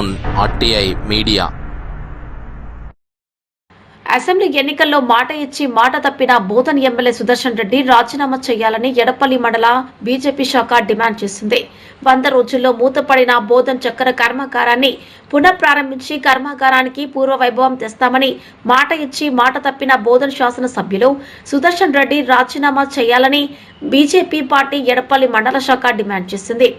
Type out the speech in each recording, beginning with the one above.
Zone RTI media. Assembly ఎన్నికల్లో మాట ఇచ్చి మాట తప్పిన బోధన్ ఎమ్మెల్యే సుదర్శన్ రెడ్డి రాజీనామా చేయాలని ఎడపల్లి మండల బీజేపీ శాఖ డిమాండ్ చేసింది. 100 రోజుల్లో మూతపడిన బోధన్ చక్కెర కర్మాగారాన్ని పునఃప్రారంభించి కర్మాగారానికి పూర్వ వైభవం తెస్తామని మాట ఇచ్చి మాట తప్పిన బోధన్ శాసనసభ్యులు సుదర్శన్ రెడ్డి రాజీనామా చేయాలని బీజేపీ పార్టీ ఎడపల్లి మండల శాఖ డిమాండ్ చేసింది.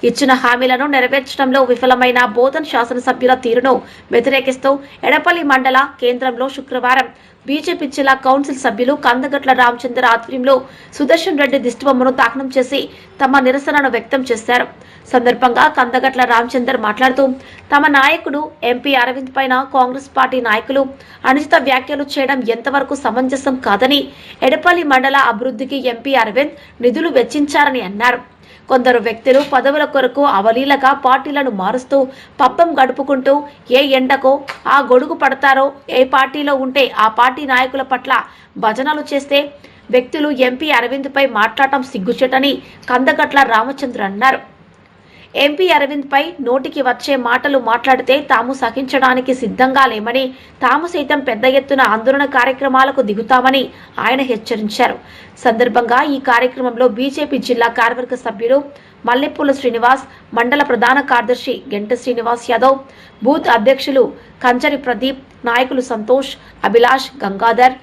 ఇచ్చిన హామీలను నెరవేర్చడంలో విఫలమైన బోధన్ శాసనసభ్యుల తీరును వ్యతిరేకిస్తూ ఎడపల్లి మండల కేంద్రంలో శుక్రవారం బీజేపీ జిల్లా కౌన్సిల్ సభ్యులు కందగట్ల రామచంద్ర ఆధ్వర్యంలో సుదర్శన్ రెడ్డి దిష్టిబొమ్మను దహనం చేసి తమ నిరసనను వ్యక్తం చేశారు. సందర్భంగా కందగట్ల రామచంద్ర మాట్లాడుతూ తమ నాయకుడు ఎంపీ అరవింద్ పైన కాంగ్రెస్ పార్టీ నాయకులు అనుచిత వ్యాఖ్యలు చేయడం ఎంతవరకు సమంజసం కాదని, ఎడపల్లి మండల అభివృద్ధికి ఎంపీ అరవింద్ నిధులు వెచ్చించారని అన్నారు. కొందరు వ్యక్తులు పదవుల కొరకు అవలీలగా పార్టీలను మారుస్తూ పబ్బం గడుపుకుంటూ ఏ ఎండకో ఆ గొడుగు పడతారో, ఏ పార్టీలో ఉంటే ఆ పార్టీ నాయకుల పట్ల భజనలు చేస్తే వ్యక్తులు ఎంపీ అరవింద్ పై మాట్లాడటం సిగ్గుచేటని కందగట్ల రామచంద్ర అన్నారు. ఎంపీ అరవింద్ పై నోటికి వచ్చే మాటలు మాట్లాడితే తాము సహించడానికి సిద్ధంగా లేమని, తాము సైతం పెద్ద ఎత్తున ఆందోళన కార్యక్రమాలకు దిగుతామని ఆయన హెచ్చరించారు. సందర్భంగా ఈ కార్యక్రమంలో బీజేపీ జిల్లా కార్యవర్గ సభ్యులు మల్లెపూల శ్రీనివాస్, మండల ప్రధాన కార్యదర్శి గెంట శ్రీనివాస్ యాదవ్, బూత్ అధ్యక్షులు కంచరి ప్రదీప్, నాయకులు సంతోష్, అభిలాష్, గంగాధర్,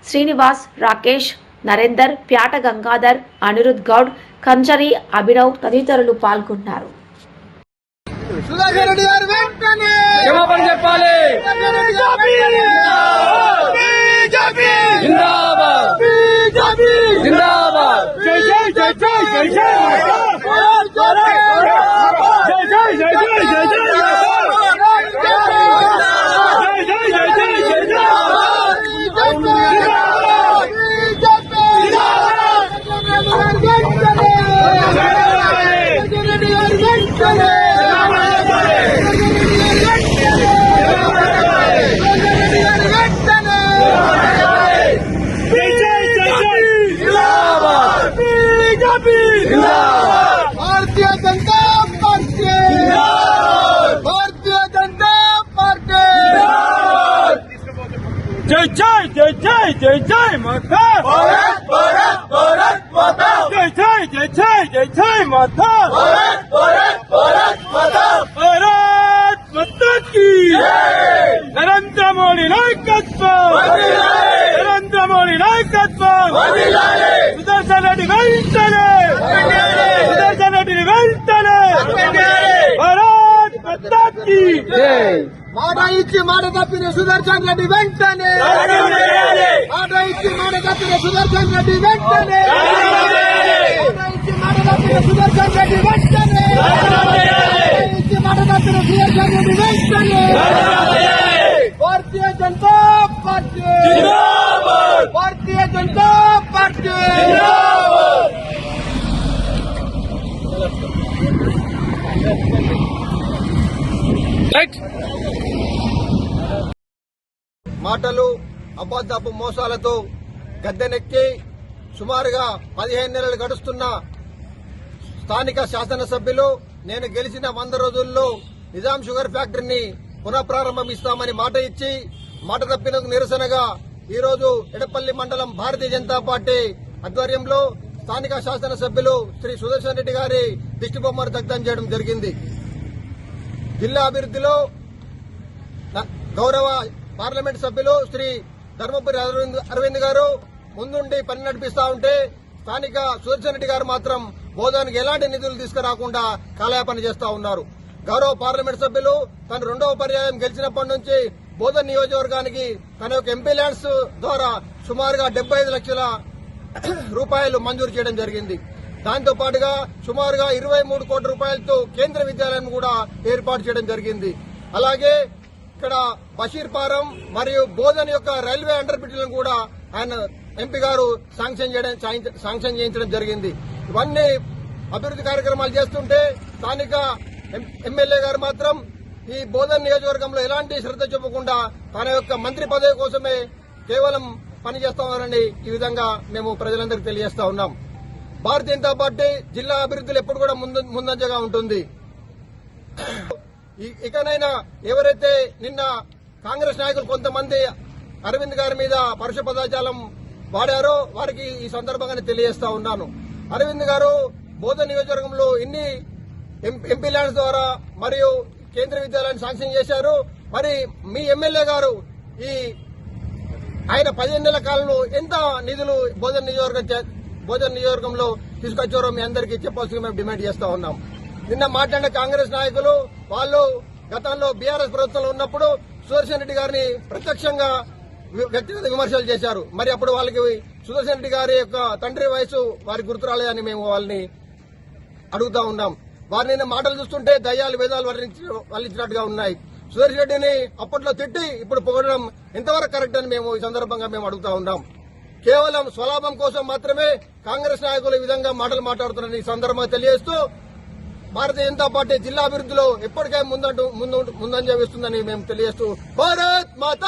శ్రీనివాస్, రాకేష్, నరేందర్, ప్యాట గంగాధర్, అనిరుద్ గౌడ్, కంచరి, అభినవ్ తదితరులు పాల్గొన్నారు. సుధాకర్ రెడ్డి గారు వెంటనే క్షమాపణ చెప్పాలి. జిందాబాద్ జిందాబాద్. జై జై జై జై జై జై भारतीय जनता पार्टी, भारतीय जनता पार्टी. जय जय जय जय जय जय माता. भारत भारत भारत माता. जय जय जय जय जय जय माता. भारत भारत भारत माता. भारत माता की नरेंद्र मोदी नायकत्व. नरेंद्र मोदी नायकत्व. సుదర్శన్ రెడ్డి వెంటనే. సుదర్శన్ రెడ్డి వెంటనే. భారత్ మాతా కీ జై. మాట ఇచ్చి మాట తప్పిన సుదర్శన్ రెడ్డి వెంటనే. మాట ఇచ్చి మాట తప్పిన సుదర్శన్ రెడ్డి వెంటనే. మాట ఇచ్చి మాట తప్పిన సుదర్శన్ రెడ్డి వెంటనే. ఇచ్చి మాట తప్పిన సుదర్శన్ రెడ్డి వెంటనే. Bharatiya Janata party, Bharatiya Janata party. మాటలు అబద్ధపు మోసాలతో గద్దెనెక్కి సుమారుగా 15 నెలలు గడుస్తున్న స్థానిక శాసనసభ్యులు నేను గెలిచిన 100 రోజుల్లో నిజాం షుగర్ ఫ్యాక్టరీని పునఃప్రారంభిస్తామని మాట ఇచ్చి మాట తప్పినందుకు నిరసనగా ఈరోజు ఎడపల్లి మండలం భారతీయ జనతా పార్టీ ఆధ్వర్యంలో స్థానిక శాసనసభ్యులు శ్రీ సుదర్శన్ రెడ్డి గారి దిష్టిబొమ్మను దగ్ధం చేయడం జరిగింది. జిల్లా అభివృద్ధిలో గౌరవ పార్లమెంట్ సభ్యులు శ్రీ ధర్మపురి అరవింద్ గారు ముందుండి పని నడిపిస్తా ఉంటే స్థానిక సుదర్శన్ రెడ్డి గారు మాత్రం బోధనకు ఎలాంటి నిధులు తీసుకురాకుండా కాలయాపన చేస్తా ఉన్నారు. గౌరవ పార్లమెంట్ సభ్యులు తను 2వ పర్యాయం గెలిచినప్పటి నుంచి బోధన్ నియోజకవర్గానికి తన యొక్క ఎంపీ ల్యాండ్స్ ద్వారా సుమారుగా 75 లక్షల రూపాయలు మంజూరు చేయడం జరిగింది. దాంతో పాటుగా సుమారుగా 23 కోట్ల రూపాయలతో కేంద్ర విద్యాలయం కూడా ఏర్పాటు చేయడం జరిగింది. అలాగే ఇక్కడ బషీర్పారం మరియు బోధన్ యొక్క రైల్వే అండర్ బ్రిడ్జ్లను కూడా ఆయన ఎంపీ గారు శాంక్షన్ చేయించడం జరిగింది. ఇవన్నీ అభివృద్ధి కార్యక్రమాలు చేస్తుంటే స్థానిక ఎమ్మెల్యే గారు మాత్రం ఈ బోధన్ నియోజకవర్గంలో ఎలాంటి శ్రద్ధ చూపకుండా తన యొక్క మంత్రి పదవి కోసమే కేవలం పనిచేస్తామని ఈ విధంగా మేము ప్రజలందరికీ తెలియజేస్తా ఉన్నాం. భారతీయ జనతా పార్టీ జిల్లా అభివృద్ధిలో ఎప్పుడు కూడా ముందంజగా ఉంటుంది. ఇకనైనా ఎవరైతే నిన్న కాంగ్రెస్ నాయకులు కొంతమంది అరవింద్ గారి మీద పరుష పదజాలం వాడారో వారికి ఈ సందర్భంగానే తెలియజేస్తా ఉన్నాను. అరవింద్ గారు బోధన్ నియోజకవర్గంలో ఇన్ని ఎంపీ ల్యాండ్స్ ద్వారా మరియు కేంద్రీయ విద్యాలయాన్ని శాంక్షన్ చేశారు. మరి మీ ఎమ్మెల్యే గారు ఆయన 15 నెలల కాలంలో ఎంత నిధులు బోధన్ నియోజకవర్గంలో తీసుకొచ్చారో మీ అందరికీ చెప్పాల్సిందిగా మేము డిమాండ్ చేస్తా ఉన్నాం. నిన్న మాట్లాడిన కాంగ్రెస్ నాయకులు వాళ్ళు గతంలో బీఆర్ఎస్ ప్రభుత్వంలో ఉన్నప్పుడు సుదర్శన్ రెడ్డి గారిని ప్రత్యక్షంగా వ్యక్తిగత విమర్శలు చేశారు. మరి అప్పుడు వాళ్ళకి సుదర్శన్ రెడ్డి గారి యొక్క తండ్రి వయసు వారికి గుర్తు రాలేదని మేము వాళ్ళని అడుగుతా ఉన్నాం. వారిని మాటలు చూస్తుంటే దయ్యాలు వేదాలు వల్లించినట్టుగా ఉన్నాయి. సుదర్శన్ రెడ్డిని అప్పట్లో తిట్టి ఇప్పుడు పొగడడం ఎంతవరకు కరెక్ట్ అని మేము ఈ సందర్భంగా మేము అడుగుతా ఉన్నాం. కేవలం స్వలాభం కోసం మాత్రమే కాంగ్రెస్ నాయకులు ఈ విధంగా మాటలు మాట్లాడుతున్నారని ఈ సందర్భంగా తెలియజేస్తూ భారతీయ జనతా పార్టీ జిల్లా అభివృద్ధిలో ఎప్పటికే ముందంజ వేస్తుందని మేము తెలియజేస్తూ భారత్ మాతా